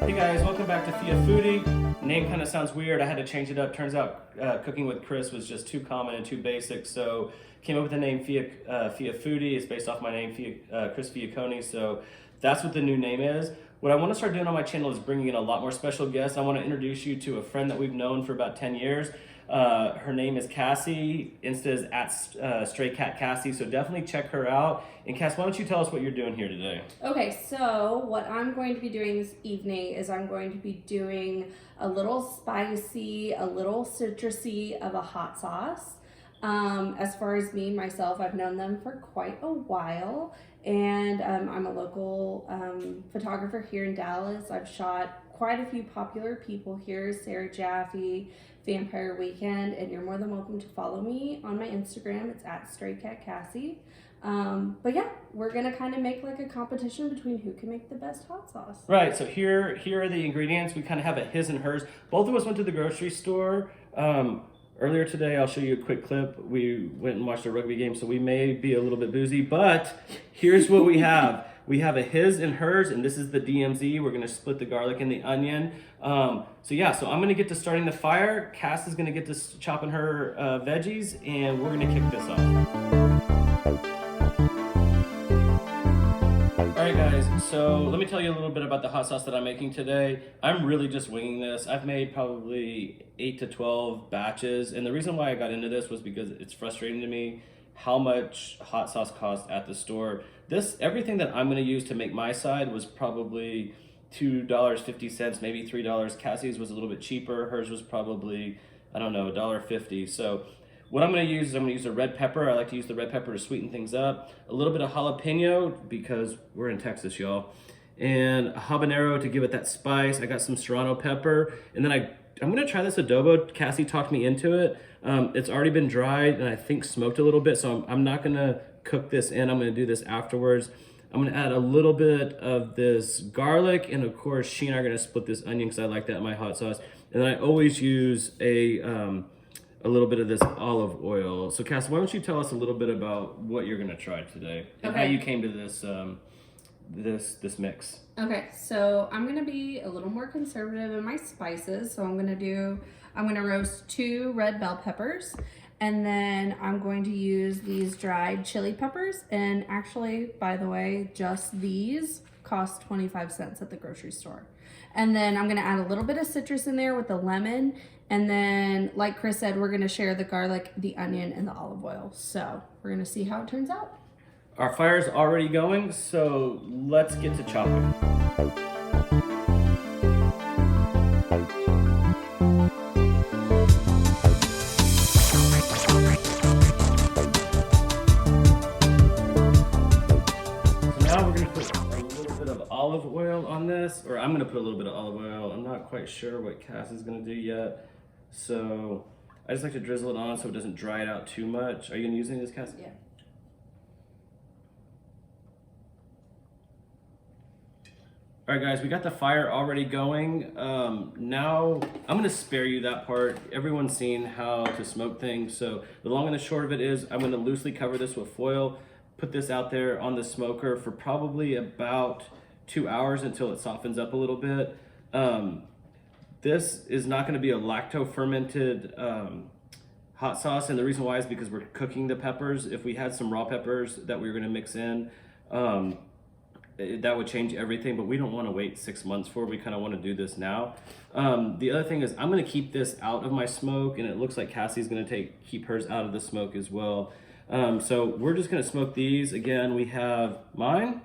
Hey guys, welcome back to Fia Foodie. Name kind of sounds weird. I had to change it up. Turns out cooking with Chris was just too common and too basic, so came up with the name Fia Foodie. It's based off my name, Chris Fiacconi. So that's what the new name is. What I want to start doing on my channel is bringing in a lot more special guests. I want to introduce you to a friend that we've known for about 10 years. Her name is Cassie. Insta is at Stray Cat Cassie, so definitely check her out. And Cass, why don't you tell us what you're doing here today? Okay, so what I'm going to be doing this evening is I'm going to be doing a little spicy, a little citrusy of a hot sauce. As far as me, myself, I've known them for quite a while, and I'm a local photographer here in Dallas. I've shot quite a few popular people here, Sarah Jaffe, Vampire Weekend, and you're more than welcome to follow me on my Instagram. It's at Stray Cat Cassie. But yeah, we're gonna kind of make like a competition between who can make the best hot sauce. Right, so here are the ingredients. We kind of have a his and hers. Both of us went to the grocery store earlier today. I'll show you a quick clip. We went and watched a rugby game, so we may be a little bit boozy, but here's what we have. We have a his and hers, and this is the DMZ. We're gonna split the garlic and the onion. So I'm gonna get to starting the fire. Cass is gonna get to chopping her veggies, and we're gonna kick this off. Alright guys, so let me tell you a little bit about the hot sauce that I'm making today. I'm really just winging this. I've made probably 8 to 12 batches, and the reason why I got into this was because it's frustrating to me how much hot sauce costs at the store. Everything that I'm going to use to make my side was probably $2.50, maybe $3. Cassie's was a little bit cheaper. Hers was probably, I don't know, $1.50. So what I'm going to use is I'm going to use a red pepper. I like to use the red pepper to sweeten things up. A little bit of jalapeno because we're in Texas, y'all. And a habanero to give it that spice. I got some serrano pepper. And then I'm going to try this adobo. Cassie talked me into it. It's already been dried and I think smoked a little bit. So I'm not going to cook this in. I'm going to do this afterwards. I'm going to add a little bit of this garlic. And of course, she and I are going to split this onion because I like that in my hot sauce. And then I always use a little bit of this olive oil. So Cass, why don't you tell us a little bit about what you're going to try today and how you came to this this mix. Okay, so I'm gonna be a little more conservative in my spices. So I'm gonna roast 2 red bell peppers, and then I'm going to use these dried chili peppers. And actually, by the way, just these cost 25 cents at the grocery store. And then I'm gonna add a little bit of citrus in there with the lemon. And then, like Chris said, we're gonna share the garlic, the onion, and the olive oil. So we're gonna see how it turns out. Our fire's already going, so let's get to chopping. So now we're gonna put a little bit of olive oil on this, or I'm gonna put a little bit of olive oil. I'm not quite sure what Cass is gonna do yet. So I just like to drizzle it on so it doesn't dry it out too much. Are you gonna use any of this, Cass? Yeah. All right, guys, we got the fire already going. Now, I'm gonna spare you that part. Everyone's seen how to smoke things, so the long and the short of it is I'm gonna loosely cover this with foil, put this out there on the smoker for probably about 2 hours until it softens up a little bit. This is not gonna be a lacto-fermented hot sauce, and the reason why is because we're cooking the peppers. If we had some raw peppers that we were gonna mix in, that would change everything, but we don't want to wait 6 months for it. We kind of want to do this now. The other thing is I'm going to keep this out of my smoke, and it looks like Cassie's going to keep hers out of the smoke as well. So we're just going to smoke these. Again, we have mine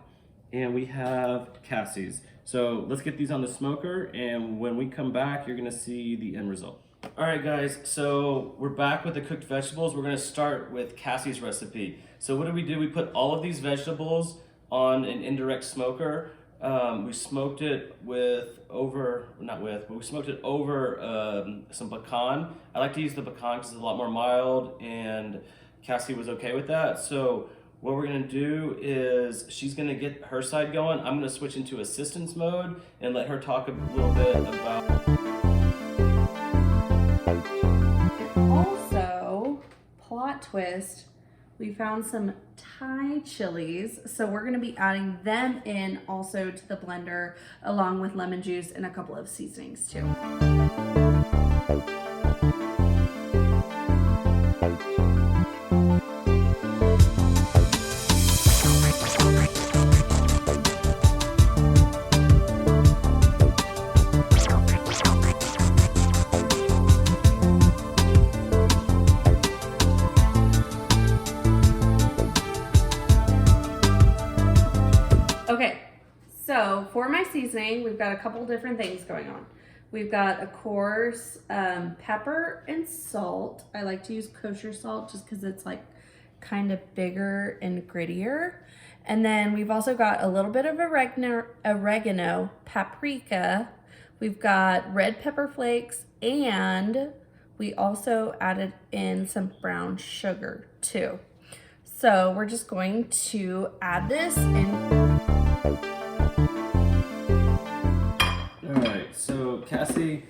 and we have Cassie's. So let's get these on the smoker, and when we come back, you're going to see the end result. All right, guys, so we're back with the cooked vegetables. We're going to start with Cassie's recipe. So what do? We put all of these vegetables on an indirect smoker. We smoked it we smoked it over some pecan. I like to use the pecan because it's a lot more mild, and Cassie was okay with that. So what we're gonna do is she's gonna get her side going. I'm gonna switch into assistance mode and let her talk a little bit about. Also, plot twist, we found some Thai chilies. So we're gonna be adding them in also to the blender along with lemon juice and a couple of seasonings too. Okay, so for my seasoning, we've got a couple different things going on. We've got, of course, pepper and salt. I like to use kosher salt just because it's like kind of bigger and grittier. And then we've also got a little bit of oregano, paprika. We've got red pepper flakes, and we also added in some brown sugar too. So we're just going to add this in. Alright, so Cassie,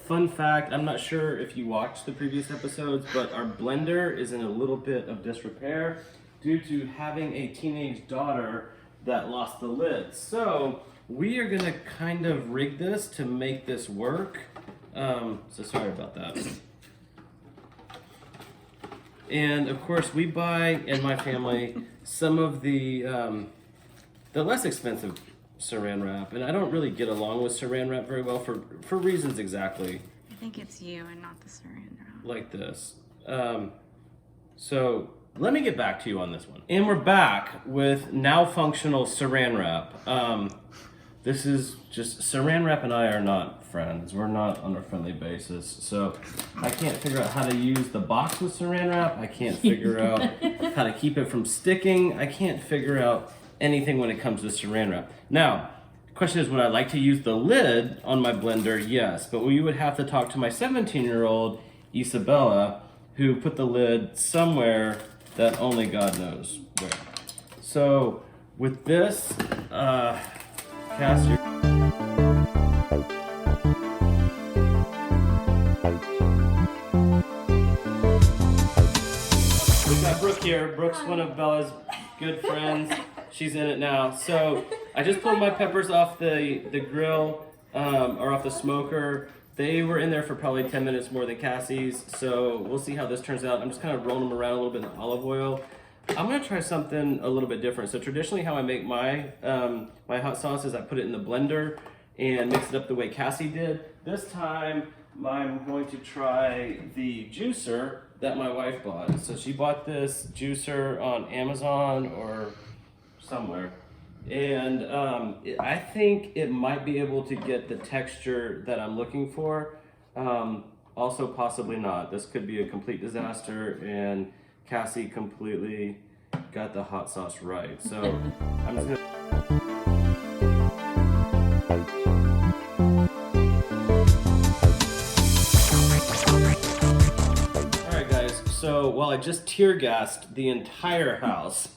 fun fact, I'm not sure if you watched the previous episodes, but our blender is in a little bit of disrepair due to having a teenage daughter that lost the lid. So we are gonna kind of rig this to make this work. So sorry about that. And of course we buy, in my family, some of the less expensive saran wrap, and I don't really get along with saran wrap very well for reasons exactly I think it's you and not the saran wrap. like this. So let me get back to you on this one. And we're back with now functional saran wrap. This is just, saran wrap and I are not friends. We're not on a friendly basis. So I can't figure out how to use the box with saran wrap. I can't figure out how to keep it from sticking. I can't figure out anything when it comes to saran wrap. Now, the question is, would I like to use the lid on my blender? Yes, but we would have to talk to my 17-year-old Isabella, who put the lid somewhere that only God knows where. So with this, Cass, we got Brooke here. Brooke's one of Bella's good friends. She's in it now. So I just pulled my peppers off the grill, or off the smoker. They were in there for probably 10 minutes more than Cassie's, so we'll see how this turns out. I'm just kind of rolling them around a little bit in olive oil. I'm gonna try something a little bit different. So traditionally how I make my my hot sauce is I put it in the blender and mix it up the way Cassie did. This time I'm going to try the juicer that my wife bought. So she bought this juicer on Amazon or somewhere. And I think it might be able to get the texture that I'm looking for. Also possibly not. This could be a complete disaster, and Cassie completely got the hot sauce right. So I'm just gonna... Alright guys, so while I just tear gassed the entire house,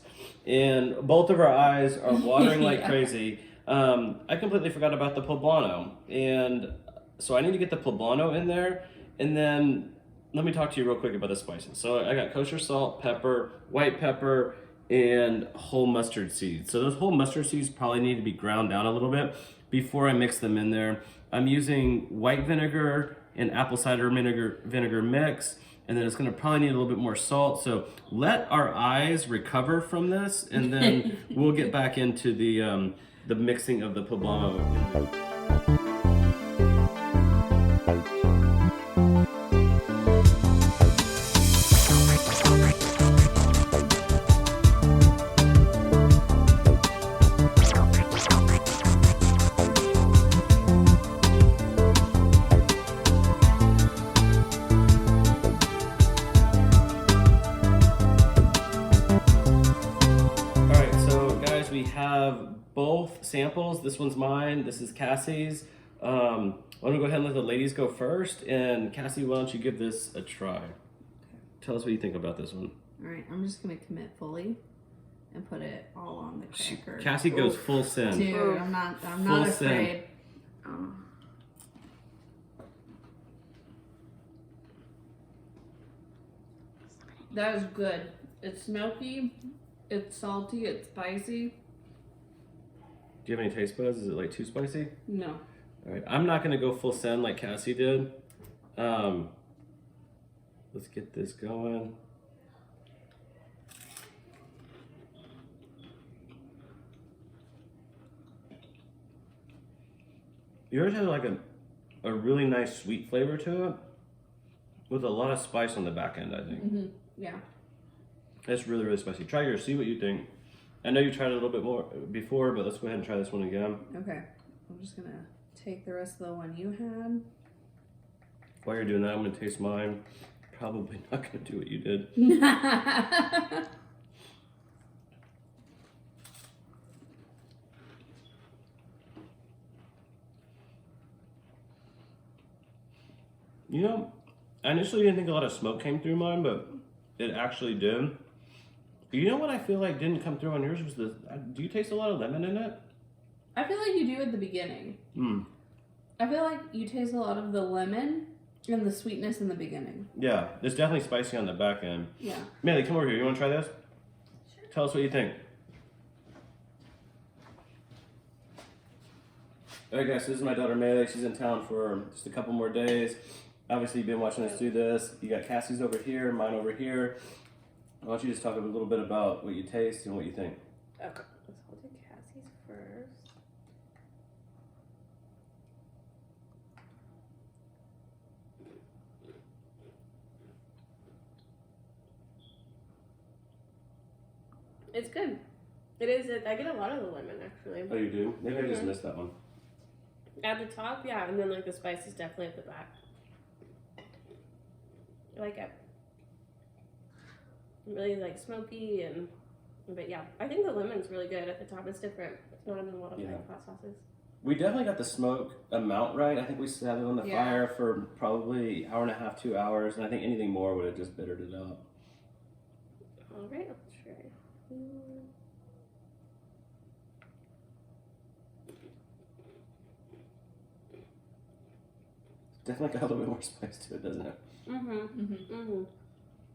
and both of our eyes are watering like crazy, I completely forgot about the poblano. And so I need to get the poblano in there, and then let me talk to you real quick about the spices. So I got kosher salt, pepper, white pepper, and whole mustard seeds. So those whole mustard seeds probably need to be ground down a little bit before I mix them in there. I'm using white vinegar and apple cider vinegar mix, and then it's gonna probably need a little bit more salt. So let our eyes recover from this, and then we'll get back into the mixing of the poblano. We have both samples. This one's mine, this is Cassie's. Why don't we go ahead and let the ladies go first, and Cassie, why don't you give this a try? Tell us what you think about this one. All right, I'm just gonna commit fully and put it all on the cracker. Cassie goes full send. Dude, I'm not afraid. Oh. That is good. It's smoky, it's salty, it's spicy. Do you have any taste buds? Is it like too spicy? No. All right, I'm not gonna go full send like Cassie did. Let's get this going. Yours has like a really nice sweet flavor to it, with a lot of spice on the back end, I think. Mm-hmm. Yeah. It's really, really spicy. Try yours, see what you think. I know you tried it a little bit more before, but let's go ahead and try this one again. Okay. I'm just gonna take the rest of the one you had. While you're doing that, I'm gonna taste mine. Probably not gonna do what you did. You know, I initially didn't think a lot of smoke came through mine, but it actually did. You know what I feel like didn't come through on yours was the. Do you taste a lot of lemon in it? I feel like you do at the beginning. I feel like you taste a lot of the lemon and the sweetness in the beginning. Yeah, it's definitely spicy on the back end. Yeah. Melee, come over here. You want to try this? Sure. Tell us what you think. Alright guys, so this is my daughter Melee. She's in town for just a couple more days. Obviously you've been watching us do this. You got Cassie's over here, mine over here. Why don't you just talk a little bit about what you taste and what you think? Okay, let's hold do Cassie's first. It's good. It is. I get a lot of the lemon actually. Oh, you do? Maybe I just missed that one. At the top, yeah, and then like the spice is definitely at the back. I like it. Really like smoky but yeah, I think the lemon's really good. At the top, it's different. It's not in a lot of like hot sauces. We definitely got the smoke amount right. I think we sat it on the fire for probably hour and a half, 2 hours, and I think anything more would have just bittered it up. All right, let's try. Definitely got a little bit more spice to it, doesn't it? Mm-hmm.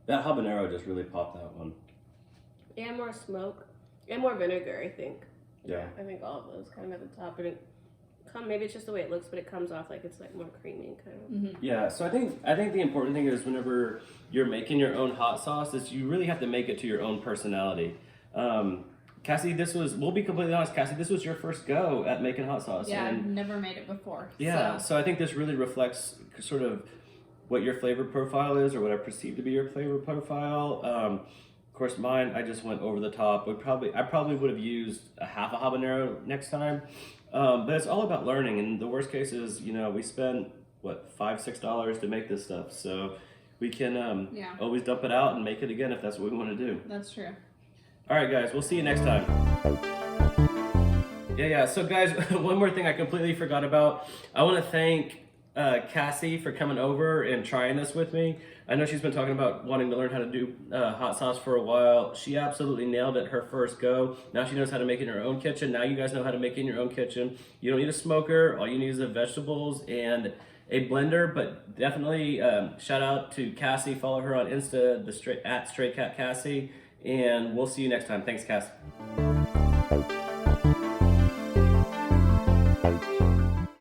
That habanero just really popped that one. And more smoke. And more vinegar, I think. Yeah. I think all of those kind of at the top. And maybe it's just the way it looks, but it comes off like it's like more creamy kind of. Yeah, so I think the important thing is whenever you're making your own hot sauce is you really have to make it to your own personality. Cassie, we'll be completely honest, Cassie, this was your first go at making hot sauce. Yeah, and I've never made it before. yeah, so I think this really reflects sort of what your flavor profile is, or what I perceive to be your flavor profile. Of course, mine, I just went over the top. I probably would have used a half a habanero next time. But it's all about learning, and the worst case is, we spent what, $5-6 to make this stuff, so we can always dump it out and make it again if that's what we want to do. That's true. All right, guys, we'll see you next time. Yeah. So, guys, one more thing I completely forgot about. I want to thank Cassie for coming over and trying this with me. I know she's been talking about wanting to learn how to do hot sauce for a while. She absolutely nailed it her first go. Now she knows how to make it in her own kitchen. Now you guys know how to make it in your own kitchen. You don't need a smoker. All you need is the vegetables and a blender. But definitely shout out to Cassie. Follow her on Insta, at Stray Cat Cassie. And we'll see you next time. Thanks, Cass.